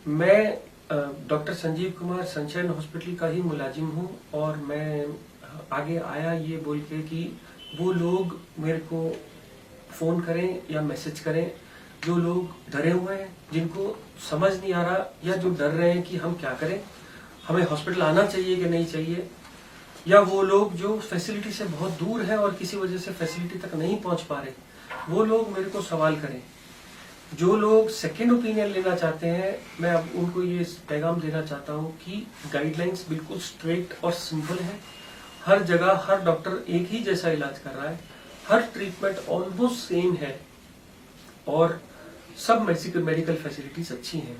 मैं doctor Sanjeev Kumar sunshine hospital का ही मुलाजिम हूँ और मैं आगे आया ये बोल के कि वो लोग मेरे को फोन करें या मैसेज करें जो लोग डरे हुए हैं, जिनको समझ नहीं आ रहा या जो डर रहे हैं कि हम क्या करें, हमें हॉस्पिटल आना चाहिए कि नहीं चाहिए, या वो लोग जो फैसिलिटी से बहुत दूर है और किसी वजह से फैसिलिटी तक नहीं पहुंच पा रहे, वो लोग मेरे को सवाल करें। जो लोग सेकेंड ओपिनियन लेना चाहते हैं, मैं अब उनको ये पैगाम देना चाहता हूँ कि गाइडलाइंस बिल्कुल स्ट्रेट और सिंपल है। हर जगह हर डॉक्टर एक ही जैसा इलाज कर रहा है, हर ट्रीटमेंट ऑलमोस्ट सेम है और सब मेडिकल फैसिलिटीज अच्छी हैं।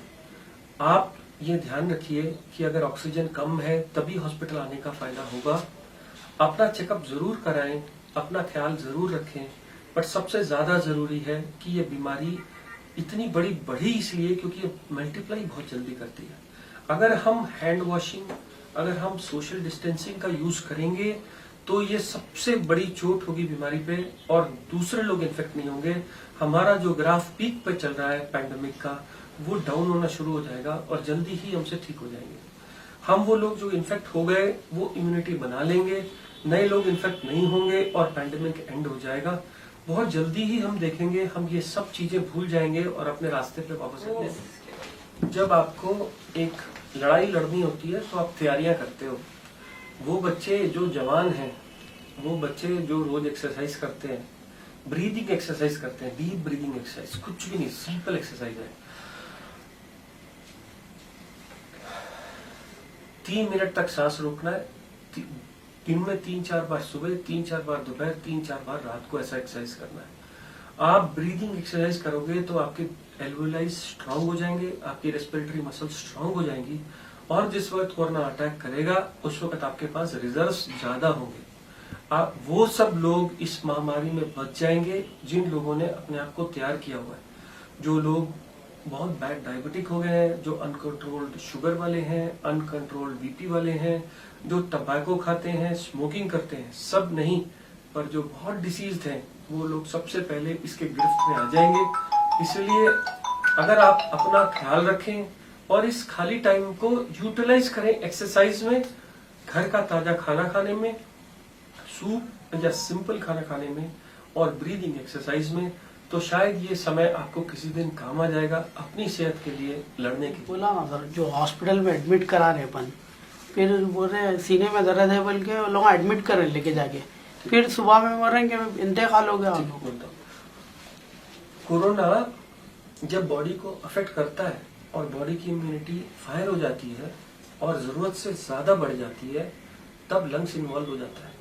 आप ये ध्यान रखिए कि अगर ऑक्सीजन कम है तभी हॉस्पिटल आने का फायदा होगा। अपना चेकअप जरूर कराएं, अपना ख्याल जरूर रखें, बट सबसे ज्यादा जरूरी है कि ये बीमारी इतनी बढ़ी इसलिए क्योंकि ये मल्टीप्लाई बहुत जल्दी करती है। अगर हम हैंड वॉशिंग, अगर हम सोशल डिस्टेंसिंग का यूज करेंगे तो ये सबसे बड़ी चोट होगी बीमारी पे और दूसरे लोग इन्फेक्ट नहीं होंगे। हमारा जो ग्राफ पीक पे चल रहा है पैंडेमिक का, वो डाउन होना शुरू हो जाएगा और जल्दी ही हमसे ठीक हो जाएंगे। हम वो लोग जो इन्फेक्ट हो गए वो इम्यूनिटी बना लेंगे, नए लोग इन्फेक्ट नहीं होंगे और पैंडेमिक एंड हो जाएगा। बहुत जल्दी ही हम देखेंगे, हम ये सब चीजें भूल जाएंगे और अपने रास्ते पे वापस आएंगे। जब आपको एक लड़ाई लड़नी होती है तो आप तैयारियां करते हो। वो बच्चे जो जवान हैं, वो बच्चे जो रोज एक्सरसाइज करते हैं, ब्रीदिंग एक्सरसाइज करते हैं, डीप ब्रीदिंग एक्सरसाइज, कुछ भी नहीं, सिंपल एक्सरसाइज है। 3 मिनट तक सांस रोकना है, दिन में 3-4 बार सुबह, 3-4 बार दोपहर, 3-4 बार रात को ऐसा एक्सरसाइज करना है। आप ब्रीदिंग एक्सरसाइज करोगे तो आपके एल्वेओलाई स्ट्रांग हो जाएंगे, आपकी रेस्पिरेटरी मसल स्ट्रांग हो जाएंगी और जिस वक्त कोरोना अटैक करेगा उस वक्त आपके पास रिजर्व्स ज्यादा होंगे। आप वो सब लोग इस महामारी में बच जाएंगे जिन लोगों ने अपने आप को तैयार किया हुआ है। जो लोग बहुत बैड डायबिटिक हो गए हैं, जो अनकंट्रोल्ड शुगर वाले हैं, अनकंट्रोल्ड बीपी वाले हैं, जो टबैको खाते हैं, स्मोकिंग करते हैं, सब नहीं, पर जो बहुत डिसीज्ड हैं वो लोग सबसे पहले इसके गिरफ्त में आ जाएंगे। इसलिए अगर आप अपना ख्याल रखें और इस खाली टाइम को यूटिलाइज करें एक्सरसाइज में, घर का ताजा खाना खाने में, सूप या सिंपल खाना खाने में और ब्रीदिंग एक्सरसाइज में, तो शायद ये समय आपको किसी दिन काम आ जाएगा अपनी सेहत के लिए लड़ने के लिए। बोला ना सर, जो हॉस्पिटल में एडमिट करा रहे अपन, फिर बोल रहे सीने में दर्द है बोल के लोग एडमिट कर रहे लेके जाके, फिर सुबह में मरेंगे, इंतकाल हो गया। कोरोना जब बॉडी को अफेक्ट करता है और बॉडी की इम्यूनिटी फायर हो जाती है और जरूरत से ज्यादा बढ़ जाती है, तब लंग्स इन्वॉल्व हो जाता है।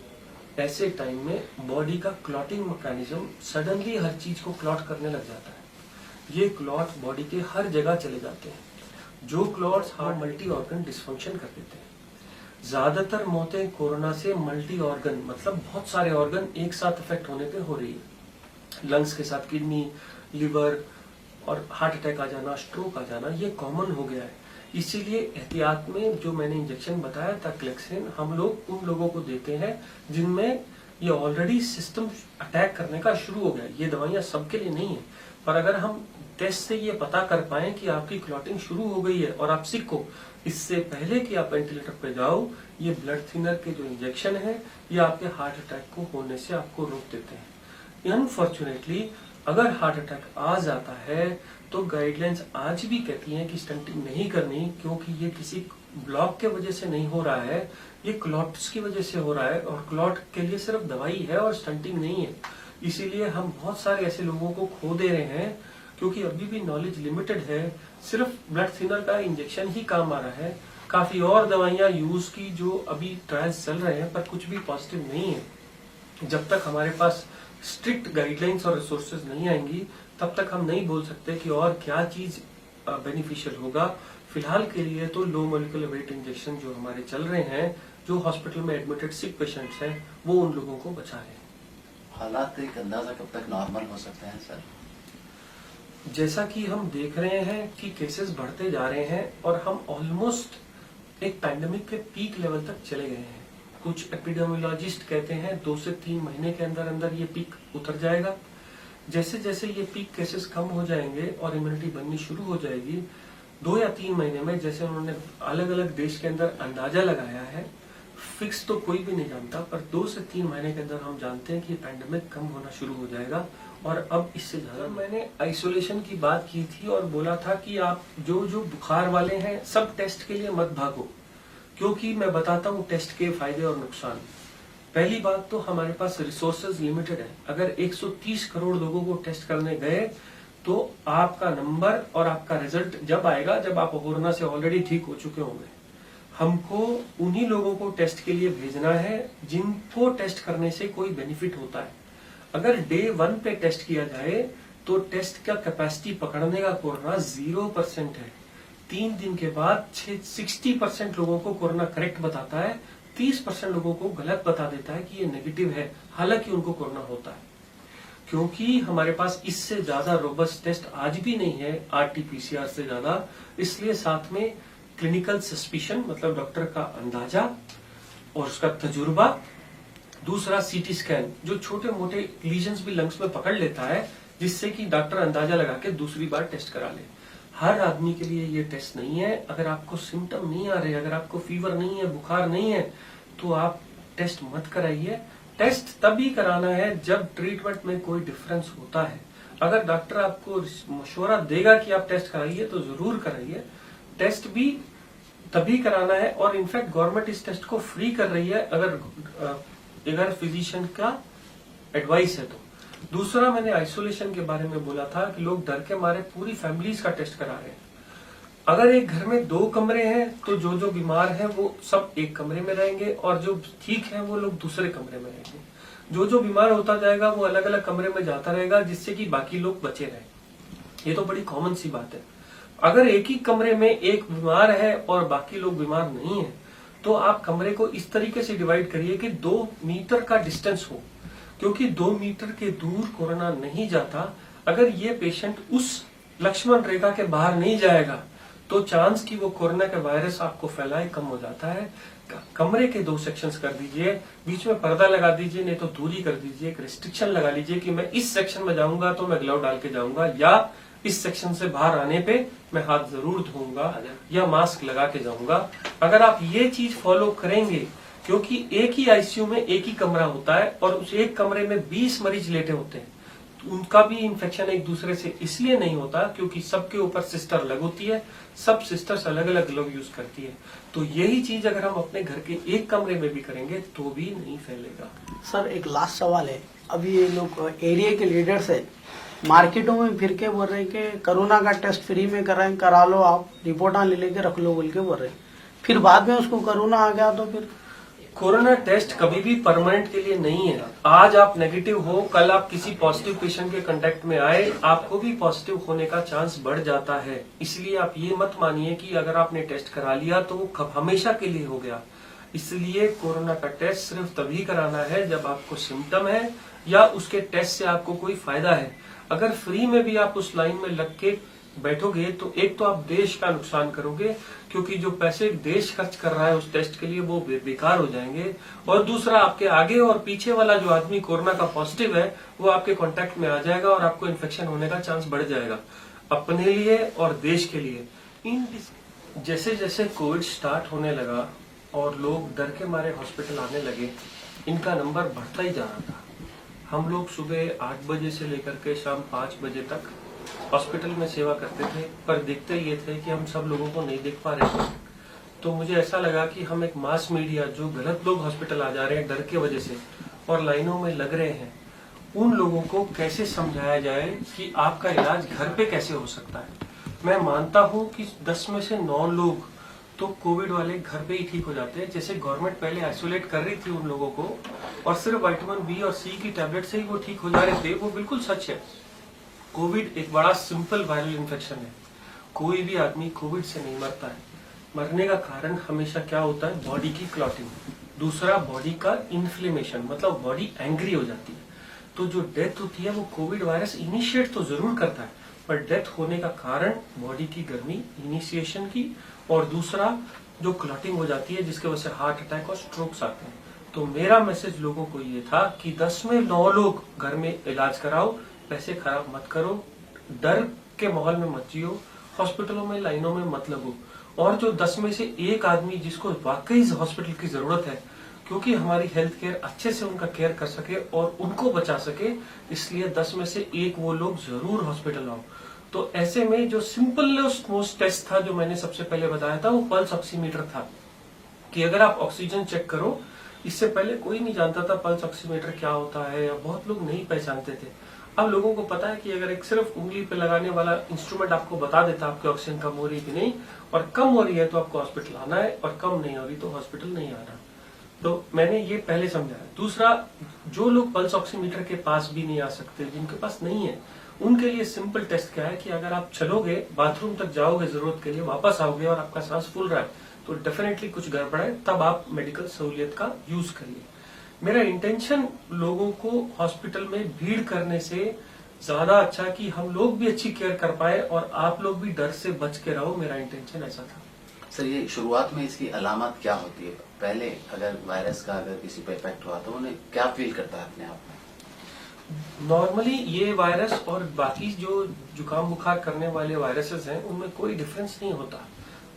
ऐसे टाइम में बॉडी का क्लॉटिंग मैकेनिज्म सडनली हर चीज को क्लॉट करने लग जाता है। ये क्लॉट बॉडी के हर जगह चले जाते हैं। जो clots heart multi organ dysfunction कर देते हैं। ज्यादातर मौतें कोरोना से मल्टी ऑर्गन मतलब बहुत सारे ऑर्गन एक साथ इफेक्ट होने पे हो रही है। लंग्स के साथ किडनी, लिवर और हार्ट अटैक आ जाना, स्ट्रोक आ जाना, ये कॉमन हो गया है। इसीलिए एहतियात में जो मैंने इंजेक्शन बताया था क्लेक्सिन, हम लोग उन लोगों को देते हैं जिनमें ये ऑलरेडी सिस्टम अटैक करने का शुरू हो गया। ये दवाइयां सबके लिए नहीं है, पर अगर हम टेस्ट से ये पता कर पाए कि आपकी क्लॉटिंग शुरू हो गई है और आप सिक हो, इससे पहले कि आप वेंटिलेटर पे जाओ, ये ब्लड थिनर के जो इंजेक्शन है ये आपके हार्ट अटैक को होने से आपको रोक देते हैं। अनफॉर्चुनेटली अगर हार्ट अटैक आ जाता है तो गाइडलाइंस आज भी कहती हैं कि स्टंटिंग नहीं करनी, क्योंकि ये किसी ब्लॉक के वजह से नहीं हो रहा है, ये क्लॉट्स की वजह से हो रहा है और क्लॉट के लिए सिर्फ दवाई है और स्टंटिंग नहीं है। इसीलिए हम बहुत सारे ऐसे लोगों को खो दे रहे हैं क्योंकि अभी भी नॉलेज लिमिटेड है। सिर्फ ब्लड थिनर का इंजेक्शन ही काम आ रहा है। काफी और दवाइयां यूज की जो अभी ट्रायल्स चल रहे हैं पर कुछ भी पॉजिटिव नहीं है। जब तक हमारे पास स्ट्रिक्ट गाइडलाइंस और रिसोर्सेज नहीं आएंगी तब तक हम नहीं बोल सकते कि और क्या चीज बेनिफिशियल होगा। फिलहाल के लिए तो लो मोलिकुलर वेट इंजेक्शन जो हमारे चल रहे हैं, जो हॉस्पिटल में एडमिटेड सिक पेशेंट्स हैं, वो उन लोगों को बचा रहे हैं। हालात एक अंदाजा कब तक नॉर्मल हो सकते हैं सर? जैसा कि हम देख रहे हैं कि केसेस बढ़ते जा रहे हैं और हम ऑलमोस्ट एक पैंडेमिक के पीक लेवल तक चले गए हैं। कुछ एपिडेमियोलॉजिस्ट कहते हैं 2 से 3 महीने के अंदर अंदर ये पीक उतर जाएगा। जैसे जैसे ये पीक केसेस कम हो जाएंगे और इम्यूनिटी बननी शुरू हो जाएगी, 2 या 3 महीने में, जैसे उन्होंने अलग अलग देश के अंदर अंदाजा लगाया है, फिक्स तो कोई भी नहीं जानता, पर 2 से 3 महीने के अंदर हम जानते हैं कि पैंडेमिक कम होना शुरू हो जाएगा और अब इससे ज्यादा। मैंने आइसोलेशन की बात की थी और बोला था कि आप जो जो बुखार वाले हैं सब टेस्ट के लिए मत भागो, क्योंकि मैं बताता हूँ टेस्ट के फायदे और नुकसान। पहली बात तो हमारे पास रिसोर्सेज लिमिटेड है। अगर 130 करोड़ लोगों को टेस्ट करने गए तो आपका नंबर और आपका रिजल्ट जब आएगा जब आप कोरोना से ऑलरेडी ठीक हो चुके होंगे। हमको उन्हीं लोगों को टेस्ट के लिए भेजना है जिनको टेस्ट करने से कोई बेनिफिट होता है। अगर डे 1 पे टेस्ट किया जाए तो टेस्ट का कैपेसिटी पकड़ने का कोरोना 0% है। 3 दिन के बाद 60% लोगों को कोरोना करेक्ट बताता है, 30% लोगों को गलत बता देता है कि ये नेगेटिव है, हालांकि उनको कोरोना होता है। क्योंकि हमारे पास इससे ज्यादा रोबस्ट टेस्ट आज भी नहीं है, RT-PCR से ज्यादा, इसलिए साथ में क्लिनिकल सस्पिशन मतलब डॉक्टर का अंदाजा और उसका तजुर्बा, दूसरा CT स्कैन जो छोटे मोटे लीजन्स भी लंग्स में पकड़ लेता है, जिससे कि डॉक्टर अंदाजा लगा के दूसरी बार टेस्ट करा ले। हर आदमी के लिए ये टेस्ट नहीं है। अगर आपको सिम्टम नहीं आ रहे, अगर आपको फीवर नहीं है, बुखार नहीं है, तो आप टेस्ट मत कराइए। टेस्ट तभी कराना है जब ट्रीटमेंट में कोई डिफरेंस होता है। अगर डॉक्टर आपको मशवरा देगा कि आप टेस्ट कराइए तो जरूर कराइए। टेस्ट भी तभी कराना है और इनफैक्ट गवर्नमेंट इस टेस्ट को फ्री कर रही है अगर फिजिशियन का एडवाइस है तो। दूसरा, मैंने आइसोलेशन के बारे में बोला था कि लोग डर के मारे पूरी फैमिलीज का टेस्ट करा रहे हैं। अगर एक घर में 2 कमरे हैं तो जो जो बीमार हैं वो सब एक कमरे में रहेंगे और जो ठीक है वो लोग दूसरे कमरे में रहेंगे। जो जो बीमार होता जाएगा वो अलग अलग कमरे में जाता रहेगा, जिससे कि बाकी लोग बचे रहें। ये तो बड़ी कॉमन सी बात है। अगर एक ही कमरे में एक बीमार है और बाकी लोग बीमार नहीं है तो आप कमरे को इस तरीके से डिवाइड करिए कि 2 मीटर का डिस्टेंस हो, क्योंकि 2 मीटर के दूर कोरोना नहीं जाता। अगर ये पेशेंट उस लक्ष्मण रेखा के बाहर नहीं जाएगा तो चांस कि वो कोरोना का वायरस आपको फैलाए कम हो जाता है। कमरे के 2 सेक्शंस कर दीजिए, बीच में पर्दा लगा दीजिए, नहीं तो दूरी कर दीजिए। एक रिस्ट्रिक्शन लगा लीजिए कि मैं इस सेक्शन में जाऊंगा तो मैं ग्लव डाल के जाऊंगा, या इस सेक्शन से बाहर आने पे मैं हाथ जरूर धोऊंगा या मास्क लगा के जाऊंगा। अगर आप ये चीज फॉलो करेंगे, क्योंकि एक ही आईसीयू में एक ही कमरा होता है और उस एक कमरे में 20 मरीज लेटे होते हैं, तो उनका भी इन्फेक्शन एक दूसरे से इसलिए नहीं होता क्योंकि सबके ऊपर सिस्टर अलग होती है, सब सिस्टर्स अलग अलग ग्लव यूज करती है। तो यही चीज अगर हम अपने घर के एक कमरे में भी करेंगे तो भी नहीं फैलेगा। सर, एक लास्ट सवाल है। अभी ये लोग एरिया के लीडर्स है, मार्केटों में फिर के बोल रहे हैं कि कोरोना का टेस्ट फ्री में करा लो, आप रिपोर्ट ले लेके रख लो बोल के बोल रहे हैं। फिर बाद में उसको कोरोना आ गया तो फिर कोरोना टेस्ट कभी भी परमानेंट के लिए नहीं है। आज आप नेगेटिव हो, कल आप किसी पॉजिटिव पेशेंट के कांटेक्ट में आए, आपको भी पॉजिटिव होने का चांस बढ़ जाता है। इसलिए आप ये मत मानिए कि अगर आपने टेस्ट करा लिया तो वो हमेशा के लिए हो गया। इसलिए कोरोना का टेस्ट सिर्फ तभी कराना है जब आपको सिम्टम है या उसके टेस्ट से आपको कोई फायदा है। अगर फ्री में भी आप उस लाइन में लग के बैठोगे तो एक तो आप देश का नुकसान करोगे, क्योंकि जो पैसे देश खर्च कर रहा है उस टेस्ट के लिए वो बेकार हो जाएंगे, और दूसरा आपके आगे और पीछे वाला जो आदमी कोरोना का पॉजिटिव है वो आपके कांटेक्ट में आ जाएगा और आपको इन्फेक्शन होने का चांस बढ़ जाएगा, अपने लिए और देश के लिए। जैसे जैसे कोविड स्टार्ट होने लगा और लोग डर के मारे हॉस्पिटल आने लगे, इनका नंबर बढ़ता ही जा रहा था। हम लोग सुबह 8 बजे से लेकर के शाम 5 बजे तक हॉस्पिटल में सेवा करते थे, पर देखते ये थे कि हम सब लोगों को नहीं देख पा रहे थे। तो मुझे ऐसा लगा कि हम एक मास मीडिया, जो गलत लोग हॉस्पिटल आ जा रहे हैं डर की वजह से और लाइनों में लग रहे हैं, उन लोगों को कैसे समझाया जाए कि आपका इलाज घर पे कैसे हो सकता है। मैं मानता हूं कि 10 में से 9 लोग तो कोविड वाले घर पे ही ठीक हो जाते हैं। जैसे गवर्नमेंट पहले आइसोलेट कर रही थी उन लोगों को और सिर्फ विटामिन बी और सी की टैबलेट से ही वो ठीक हो जा रहे थे, वो बिल्कुल सच है। कोविड एक बड़ा सिंपल वायरल इन्फेक्शन है, कोई भी आदमी कोविड से नहीं मरता है। मरने का कारण हमेशा क्या होता है? बॉडी की क्लॉटिंग, दूसरा बॉडी का इन्फ्लेमेशन, मतलब बॉडी एंग्री हो जाती है। तो जो डेथ होती है वो कोविड वायरस इनिशिएट तो जरूर करता है, पर डेथ होने का कारण बॉडी की गर्मी इनिशिएशन की, और दूसरा जो क्लॉटिंग हो जाती है जिसके वजह से हार्ट अटैक और स्ट्रोक्स आते हैं। तो मेरा मैसेज लोगों को ये था कि 10 में 9 लोग घर में इलाज कराओ, पैसे खराब मत करो, डर के माहौल में मत जियो, हॉस्पिटलों में लाइनों में मत लगो। और जो 10 में से एक आदमी जिसको वाकई इस हॉस्पिटल की जरूरत है, क्योंकि हमारी हेल्थ केयर अच्छे से उनका केयर कर सके और उनको बचा सके, इसलिए 10 में से एक वो लोग जरूर हॉस्पिटल आओ। तो ऐसे में जो सिंपल मोस्ट टेस्ट था जो मैंने सबसे पहले बताया था, वो पल्स ऑक्सीमीटर था, कि अगर आप ऑक्सीजन चेक करो, इससे पहले कोई नहीं जानता था पल्स ऑक्सीमीटर क्या होता है, या बहुत लोग नहीं पहचानते थे। अब लोगों को पता है कि अगर एक सिर्फ उंगली पे लगाने वाला इंस्ट्रूमेंट आपको बता देता आपकी ऑक्सीजन कम हो रही है कि नहीं, और कम हो रही है तो आपको हॉस्पिटल आना है, और कम नहीं हो रही तो हॉस्पिटल नहीं आना। तो मैंने ये पहले समझाया। दूसरा, जो लोग पल्स ऑक्सीमीटर के पास भी नहीं आ सकते, जिनके पास नहीं है, उनके लिए सिंपल टेस्ट क्या है कि अगर आप चलोगे, बाथरूम तक जाओगे जरूरत के लिए, वापस आओगे और आपका सांस फूल रहा है, तो डेफिनेटली कुछ गड़बड़ है, तब आप मेडिकल सहूलियत का यूज करिए। मेरा इंटेंशन लोगों को हॉस्पिटल में भीड़ करने से ज्यादा अच्छा कि हम लोग भी अच्छी केयर कर पाए और आप लोग भी डर से बच के रहो, मेरा इंटेंशन ऐसा था। सर, ये शुरुआत में इसकी अलामत क्या होती है? पहले अगर वायरस का अगर किसी पे इफेक्ट हुआ तो उन्हें क्या फील करता है अपने आप में? नॉर्मली ये वायरस और बाकी जो जुकाम बुखार करने वाले वायरसेस हैं, उनमें कोई डिफरेंस नहीं होता।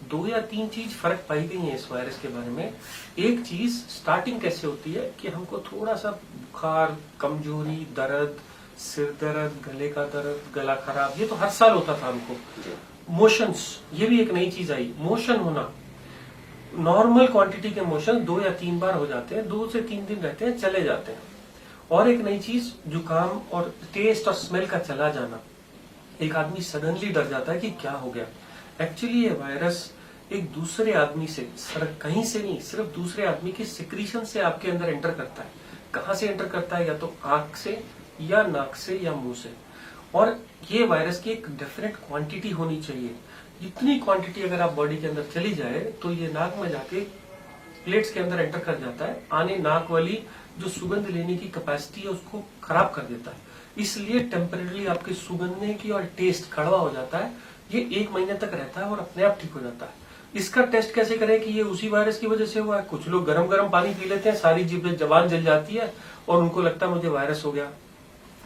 2 या 3 चीज फर्क पाई गई है इस वायरस के बारे में। एक चीज, स्टार्टिंग कैसे होती है कि हमको थोड़ा सा बुखार, कमजोरी, दर्द, सिर दर्द, गले का दर्द, गला खराब, ये तो हर साल होता था हमको। मोशंस, ये भी एक नई चीज आई, मोशन होना, नॉर्मल क्वांटिटी के मोशन 2 या 3 बार हो जाते हैं, 2 से 3 दिन रहते हैं, चले जाते हैं। और एक नई चीज, जुकाम और टेस्ट और स्मेल का चला जाना। एक आदमी सडनली डर जाता है कि क्या हो गया। एक्चुअली ये वायरस एक दूसरे आदमी से, कहीं से नहीं, सिर्फ दूसरे आदमी की सिक्रीशन से आपके अंदर एंटर करता है। कहां से एंटर करता है? या तो आंख से, या नाक से, या मुंह से। और ये वायरस की एक डेफिनेट क्वांटिटी होनी चाहिए। इतनी क्वांटिटी अगर आप बॉडी के अंदर चली जाए तो ये नाक में जाके प्लेट्स के अंदर एंटर कर जाता है, आने नाक वाली जो सुगंध लेने की कैपेसिटी है उसको खराब कर देता है। इसलिए टेम्परेरी आपके सुगंधने की और टेस्ट कड़वा हो जाता है। ये 1 महीने तक रहता है और अपने आप ठीक हो जाता है। इसका टेस्ट कैसे करें कि ये उसी वायरस की वजह से हुआ है? कुछ लोग गरम गरम पानी पी लेते हैं, सारी जबान जल जाती है और उनको लगता है मुझे वायरस हो गया।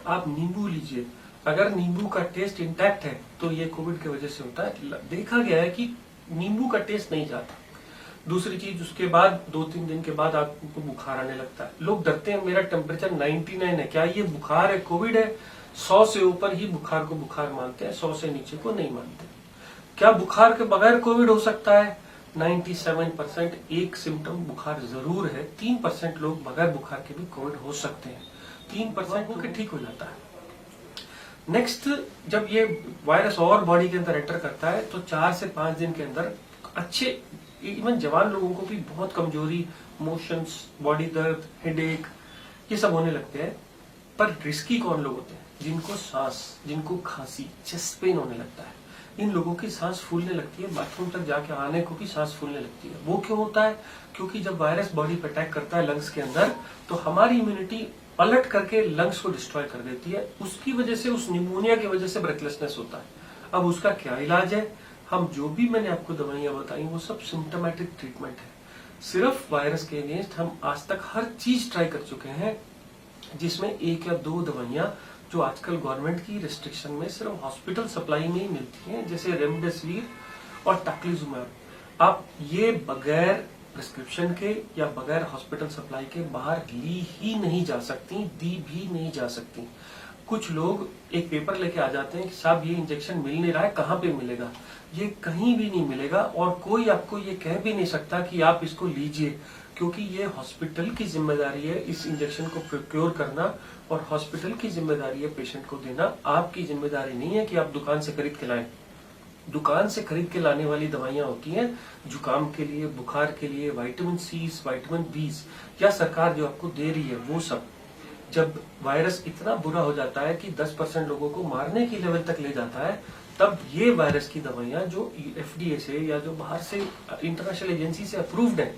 आप नींबू लीजिए, अगर नींबू का टेस्ट इंटैक्ट है तो ये कोविड की वजह से होता है। देखा गया है कि नींबू का टेस्ट नहीं जाता। दूसरी चीज, उसके बाद 2-3 दिन के बाद आपको बुखार आने लगता है। लोग डरते हैं, मेरा टेम्परेचर 99 है, क्या ये बुखार है, कोविड है? 100 से ऊपर ही बुखार को बुखार मानते हैं, 100 से नीचे को नहीं मानते। क्या बुखार के बगैर कोविड हो सकता है? 97% एक सिम्टम बुखार जरूर है। 3% लोग बगैर बुखार के भी कोविड हो सकते हैं। 3% होकर ठीक हो जाता है। नेक्स्ट, जब ये वायरस और बॉडी के अंदर एंटर करता है तो 4 से 5 दिन के अंदर अच्छे, इवन जवान लोगों को भी बहुत कमजोरी, मोशंस, बॉडी दर्द, हेडेक, ये सब होने लगते हैं। पर रिस्की कौन लोग होते हैं? जिनको सांस, जिनको खांसी, चेस्ट पेन होने लगता है। इन लोगों की सांस फूलने लगती है, बाथरूम तक जाके आने को भी सांस फूलने लगती है। वो क्यों होता है? क्योंकि जब वायरस बॉडी पे अटैक करता है लंग्स के अंदर, तो हमारी इम्यूनिटी पलट करके लंग्स को डिस्ट्रॉय कर देती है। उसकी वजह से, उस निमोनिया की वजह से ब्रेथलेसनेस होता है। अब उसका क्या इलाज है? हम जो भी मैंने आपको दवाइयां बताई वो सब सिम्टोमेटिक ट्रीटमेंट है। सिर्फ वायरस के अगेंस्ट हम आज तक हर चीज ट्राई कर चुके हैं, जिसमें 1 या 2 दवाइयां जो आजकल गवर्नमेंट की रिस्ट्रिक्शन में सिर्फ हॉस्पिटल सप्लाई में ही मिलती हैं, जैसे रेमडेसिविर और टक्लिजुमैब। आप ये बगैर प्रिस्क्रिप्शन के या बगैर हॉस्पिटल सप्लाई के बाहर ली ही नहीं जा सकती, दी भी नहीं जा सकती। कुछ लोग एक पेपर लेके आ जाते हैं कि साहब ये इंजेक्शन मिल नहीं रहा है, कहाँ पे मिलेगा? ये कहीं भी नहीं मिलेगा और कोई आपको ये कह भी नहीं सकता कि आप इसको लीजिए, क्योंकि ये हॉस्पिटल की जिम्मेदारी है इस इंजेक्शन को प्रोक्योर करना, और हॉस्पिटल की जिम्मेदारी है पेशेंट को देना। आपकी जिम्मेदारी नहीं है कि आप दुकान से खरीद के लाएं। दुकान से खरीद के लाने वाली दवाइयां होती हैं जुकाम के लिए, बुखार के लिए, विटामिन सी, विटामिन बी, या सरकार जो आपको दे रही है वो सब। जब वायरस इतना बुरा हो जाता है कि 10% लोगों को मारने की लेवल तक ले जाता है, तब ये वायरस की दवाइयां जो FDA से या जो बाहर से इंटरनेशनल एजेंसी से अप्रूव्ड है,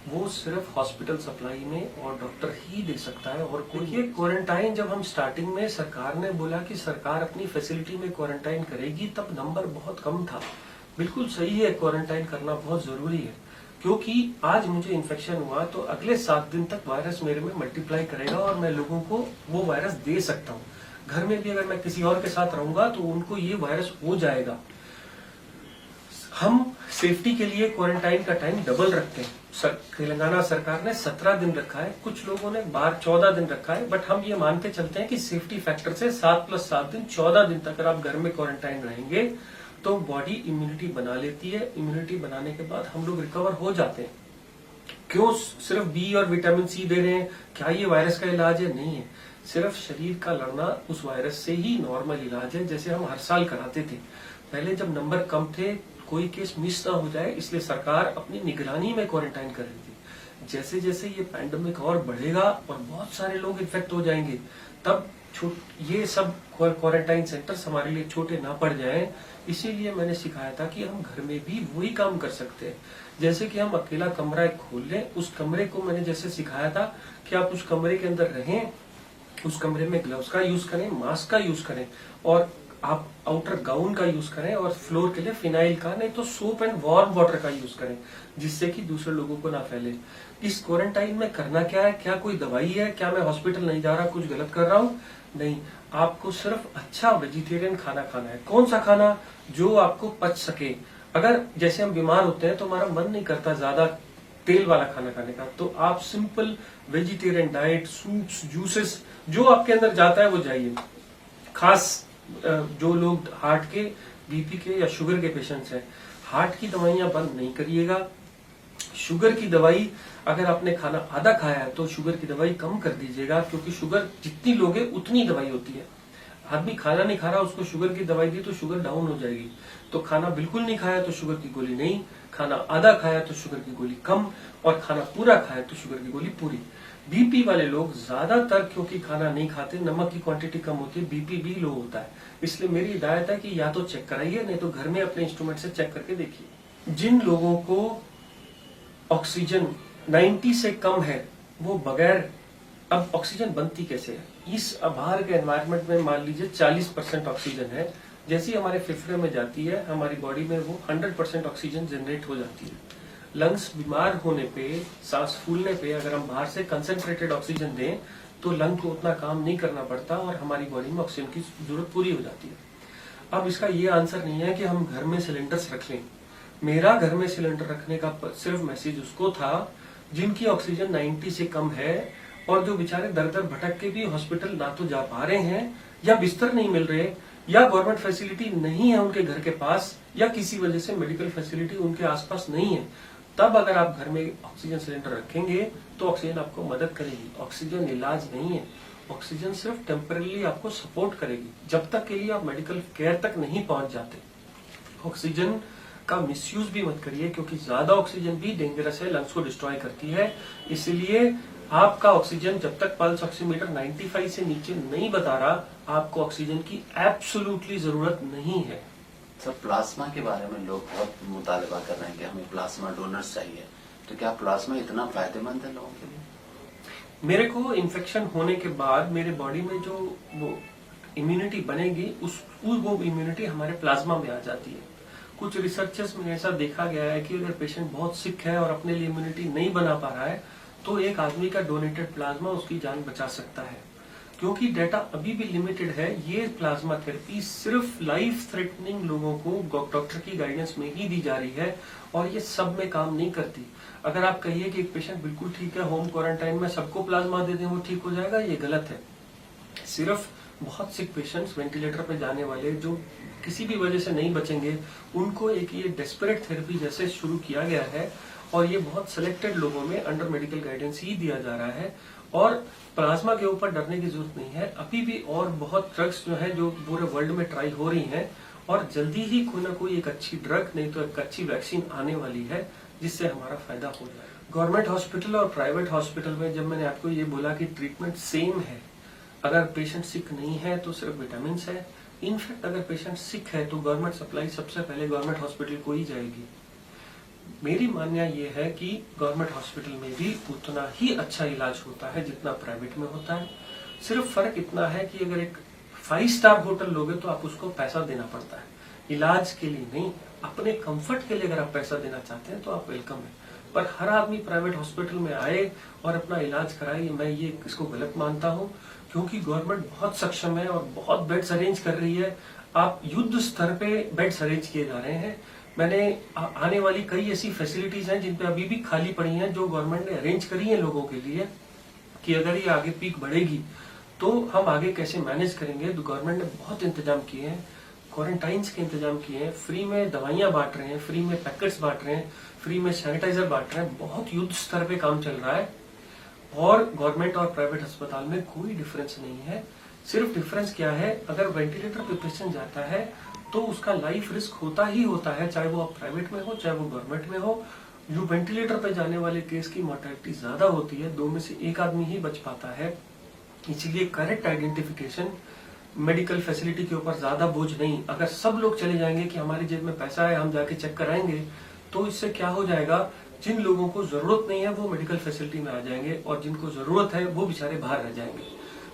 वो सिर्फ हॉस्पिटल सप्लाई में और डॉक्टर ही दे सकता है और कोई। ये क्वारंटाइन, जब हम स्टार्टिंग में सरकार ने बोला कि सरकार अपनी फैसिलिटी में क्वारंटाइन करेगी, तब नंबर बहुत कम था। बिल्कुल सही है, क्वारंटाइन करना बहुत जरूरी है, क्योंकि आज मुझे इन्फेक्शन हुआ तो अगले 7 दिन तक वायरस मेरे में मल्टीप्लाई करेगा और मैं लोगों को वो वायरस दे सकता हूँ। घर में भी अगर मैं किसी और के साथ रहूंगा तो उनको ये वायरस हो जाएगा। हम सेफ्टी के लिए क्वारंटाइन का टाइम डबल रखते हैं। तेलंगाना सरकार ने 17 दिन रखा है, कुछ लोगों ने 14 दिन रखा है, बट हम ये मानते चलते हैं कि सेफ्टी फैक्टर से 7 + 7 दिन 14 दिन तक अगर आप घर में क्वारंटाइन रहेंगे तो बॉडी इम्यूनिटी बना लेती है। इम्यूनिटी बनाने के बाद हम लोग रिकवर हो जाते हैं। क्यों सिर्फ बी और विटामिन सी दे रहे हैं? क्या ये वायरस का इलाज है? नहीं है। सिर्फ शरीर का लड़ना उस वायरस से ही नॉर्मल इलाज है, जैसे हम हर साल कराते थे। पहले जब नंबर कम थे, कोई केस मिस ना हो जाए, इसलिए सरकार अपनी निगरानी में क्वारंटाइन कर रही थी। जैसे जैसे ये पैंडेमिक और बढ़ेगा और बहुत सारे लोग इन्फेक्ट हो जाएंगे, तब ये सब क्वारंटाइन सेंटर्स हमारे लिए छोटे ना पड़ जाएं। इसीलिए मैंने सिखाया था कि हम घर में भी वही काम कर सकते हैं। जैसे कि हम अकेला कमरा एक खोल लें, उस कमरे को मैंने जैसे सिखाया था कि आप उस कमरे के अंदर रहें, उस कमरे में ग्लव्स का यूज करें, मास्क का यूज करें और आप आउटर गाउन का यूज करें और फ्लोर के लिए फिनाइल का, नहीं तो सोप एंड वार्म वाटर का यूज करें, जिससे कि दूसरे लोगों को ना फैले। इस क्वारंटाइन में करना क्या है? क्या कोई दवाई है? क्या मैं हॉस्पिटल नहीं जा रहा, कुछ गलत कर रहा हूँ? नहीं, आपको सिर्फ अच्छा वेजिटेरियन खाना खाना है। कौन सा खाना? जो आपको पच सके। अगर जैसे हम बीमार होते हैं तो हमारा मन नहीं करता ज्यादा तेल वाला खाना खाने का, तो आप simple vegetarian diet, soups, juices, जो आपके अंदर जाता है वो जाइए। खास जो लोग हार्ट के, बीपी के या शुगर के पेशेंट्स हैं, हार्ट की दवाइयां बंद नहीं करिएगा। शुगर की दवाई अगर आपने खाना आधा खाया है तो शुगर की दवाई कम कर दीजिएगा, क्योंकि शुगर जितनी लोगे उतनी दवाई होती है। आदमी खाना नहीं खा रहा, उसको शुगर की दवाई दी तो शुगर डाउन हो जाएगी। तो खाना बिल्कुल नहीं खाया तो शुगर की गोली नहीं, खाना आधा खाया तो शुगर की गोली कम, और खाना पूरा खाया तो शुगर की गोली पूरी। बीपी वाले लोग ज्यादातर क्योंकि खाना नहीं खाते, नमक की क्वांटिटी कम होती है, बीपी भी लो होता है। इसलिए मेरी हिदायत है कि या तो चेक कराइए, नहीं तो घर में अपने इंस्ट्रूमेंट से चेक करके देखिए। जिन लोगों को ऑक्सीजन 90 से कम है, वो बगैर, अब ऑक्सीजन बनती कैसे है? इस बाहर के एनवायरनमेंट में मान लीजिए 40% ऑक्सीजन है, जैसी हमारे फेफड़े में जाती है हमारी बॉडी में वो 100% ऑक्सीजन जनरेट हो जाती है। लंग्स बीमार होने पे, सांस फूलने पे अगर हम बाहर से कंसंट्रेटेड ऑक्सीजन दें तो लंग को उतना काम नहीं करना पड़ता और हमारी बॉडी में ऑक्सीजन की जरूरत पूरी हो जाती है। अब इसका ये आंसर नहीं है कि हम घर में सिलेंडर्स रख लें। मेरा घर में सिलेंडर रखने का सिर्फ मैसेज उसको था जिनकी ऑक्सीजन 90 से कम है और जो बेचारे दर दर भटक के भी हॉस्पिटल ना तो जा पा रहे हैं, या बिस्तर नहीं मिल रहे, या गवर्नमेंट फैसिलिटी नहीं है उनके घर के पास, या किसी वजह से मेडिकल फैसिलिटी उनके आसपास नहीं है। तब अगर आप घर में ऑक्सीजन सिलेंडर रखेंगे तो ऑक्सीजन आपको मदद करेगी। ऑक्सीजन इलाज नहीं है, ऑक्सीजन सिर्फ टेम्पररी आपको सपोर्ट करेगी, जब तक के लिए आप मेडिकल केयर तक नहीं पहुंच जाते। ऑक्सीजन का मिसयूज भी मत करिए, क्योंकि ज्यादा ऑक्सीजन भी डेंजरस है, लंग्स को डिस्ट्रॉय करती है। इसलिए आपका ऑक्सीजन जब तक पल्स ऑक्सीमीटर 95 से नीचे नहीं बता रहा, आपको ऑक्सीजन की एब्सोल्युटली जरूरत नहीं है। सर, प्लाज्मा के बारे में लोग बहुत मुतालबा कर रहे हैं कि हमें प्लाज्मा डोनर्स चाहिए, तो क्या प्लाज्मा इतना फायदेमंद है लोगों के लिए? मेरे को इन्फेक्शन होने के बाद मेरे बॉडी में जो वो इम्यूनिटी बनेगी, वो इम्यूनिटी हमारे प्लाज्मा में आ जाती है। कुछ रिसर्चेस में ऐसा देखा गया है कि अगर पेशेंट बहुत सिक है और अपने लिए इम्यूनिटी नहीं बना पा रहा है तो एक आदमी का डोनेटेड प्लाज्मा उसकी जान बचा सकता है। क्योंकि डेटा अभी भी लिमिटेड है, ये प्लाज्मा थेरेपी सिर्फ लाइफ थ्रेटनिंग लोगों को डॉक्टर की गाइडेंस में ही दी जा रही है और ये सब में काम नहीं करती। अगर आप कहिए कि एक पेशेंट बिल्कुल ठीक है, होम क्वारंटाइन में सबको प्लाज्मा दे दें वो ठीक हो जाएगा, ये गलत है। सिर्फ बहुत सिक पेशेंट्स, वेंटिलेटर पे जाने वाले जो किसी भी वजह से नहीं बचेंगे, उनको एक ये डेस्परेट थेरेपी जैसे शुरू किया गया है और ये बहुत सिलेक्टेड लोगों में अंडर मेडिकल गाइडेंस ही दिया जा रहा है। और प्लाज्मा के ऊपर डरने की जरूरत नहीं है, अभी भी और बहुत ड्रग्स जो है जो पूरे वर्ल्ड में ट्राई हो रही हैं और जल्दी ही कोई ना कोई एक अच्छी ड्रग, नहीं तो एक अच्छी वैक्सीन आने वाली है जिससे हमारा फायदा हो जाए। गवर्नमेंट हॉस्पिटल और प्राइवेट हॉस्पिटल में जब मैंने आपको ये बोला कि ट्रीटमेंट सेम है, अगर पेशेंट सिक नहीं है तो सिर्फ विटामिन है। इनफैक्ट अगर पेशेंट सिक है तो गवर्नमेंट सप्लाई सबसे पहले गवर्नमेंट हॉस्पिटल को ही जाएगी। मेरी मान्य ये है कि गवर्नमेंट हॉस्पिटल में भी उतना ही अच्छा इलाज होता है जितना प्राइवेट में होता है। सिर्फ फर्क इतना है कि अगर एक 5 स्टार होटल लोगे तो आप उसको पैसा देना पड़ता है, इलाज के लिए नहीं। अपने कंफर्ट के लिए अगर आप पैसा देना चाहते हैं तो आप वेलकम है, पर हर आदमी प्राइवेट हॉस्पिटल में आए और अपना इलाज कराए, मैं ये इसको गलत मानता हूँ। क्योंकि गवर्नमेंट बहुत सक्षम है और बहुत बेड्स अरेंज कर रही है। आप युद्ध स्तर पे बेड्स अरेंज किए जा रहे हैं। मैंने आने वाली कई ऐसी फैसिलिटीज हैं जिन पे अभी भी खाली पड़ी हैं, जो गवर्नमेंट ने अरेंज करी है लोगों के लिए, कि अगर ये आगे पीक बढ़ेगी तो हम आगे कैसे मैनेज करेंगे। तो गवर्नमेंट ने बहुत इंतजाम किए हैं, क्वारंटाइंस के इंतजाम किए हैं, फ्री में दवाइयां बांट रहे हैं, फ्री में पैकेट्स बांट रहे हैं, फ्री में सैनिटाइजर बांट रहे हैं। बहुत युद्ध स्तर पे काम चल रहा है और गवर्नमेंट और प्राइवेट अस्पताल में कोई डिफरेंस नहीं है। सिर्फ डिफरेंस क्या है, अगर वेंटिलेटर पे पेशेंट जाता है तो उसका लाइफ रिस्क होता ही होता है, चाहे वो प्राइवेट में हो चाहे वो गवर्नमेंट में हो। जो वेंटिलेटर पे जाने वाले केस की मोर्टेलिटी ज्यादा होती है, 2 में से 1 आदमी ही बच पाता है। इसलिए करेक्ट आइडेंटिफिकेशन, मेडिकल फैसिलिटी के ऊपर ज्यादा बोझ नहीं। अगर सब लोग चले जाएंगे कि हमारी जेब में पैसा है हम जाके चेक कराएंगे, तो इससे क्या हो जाएगा, जिन लोगों को जरूरत नहीं है वो मेडिकल फैसिलिटी में आ जाएंगे और जिनको जरूरत है वो बेचारे बाहर रह जाएंगे।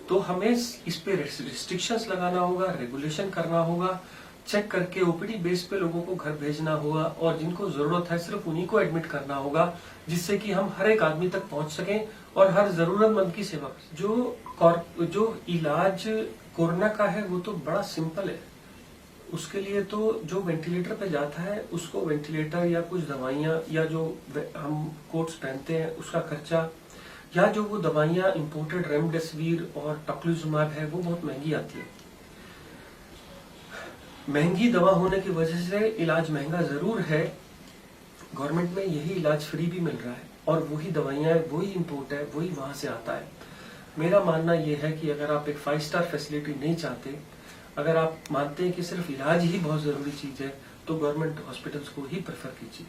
तो हमें इस पे रिस्ट्रिक्शंस लगाना होगा, रेगुलेशन करना होगा, चेक करके ओपीडी बेस पे लोगों को घर भेजना होगा और जिनको जरूरत है सिर्फ उन्हीं को एडमिट करना होगा, जिससे कि हम हर एक आदमी तक पहुंच सकें और हर जरूरतमंद की सेवा करें। जो इलाज कोरोना का है वो तो बड़ा सिंपल है। उसके लिए तो जो वेंटिलेटर पे जाता है उसको वेंटिलेटर या कुछ दवाइयां या जो हम कोट्स पहनते हैं उसका खर्चा, या जो वो दवाइयां इंपोर्टेड रेमडेसिविर और टोक्लिजुमाब है वो बहुत महंगी आती है। महंगी दवा होने की वजह से इलाज महंगा जरूर है, गवर्नमेंट में यही इलाज फ्री भी मिल रहा है और वही दवाइयां वही इंपोर्ट है, वही वहां से आता है। मेरा मानना यह है कि अगर आप एक 5 स्टार फैसिलिटी नहीं चाहते, अगर आप मानते हैं कि सिर्फ इलाज ही बहुत जरूरी चीज है, तो गवर्नमेंट हॉस्पिटल्स को ही प्रेफर कीजिए।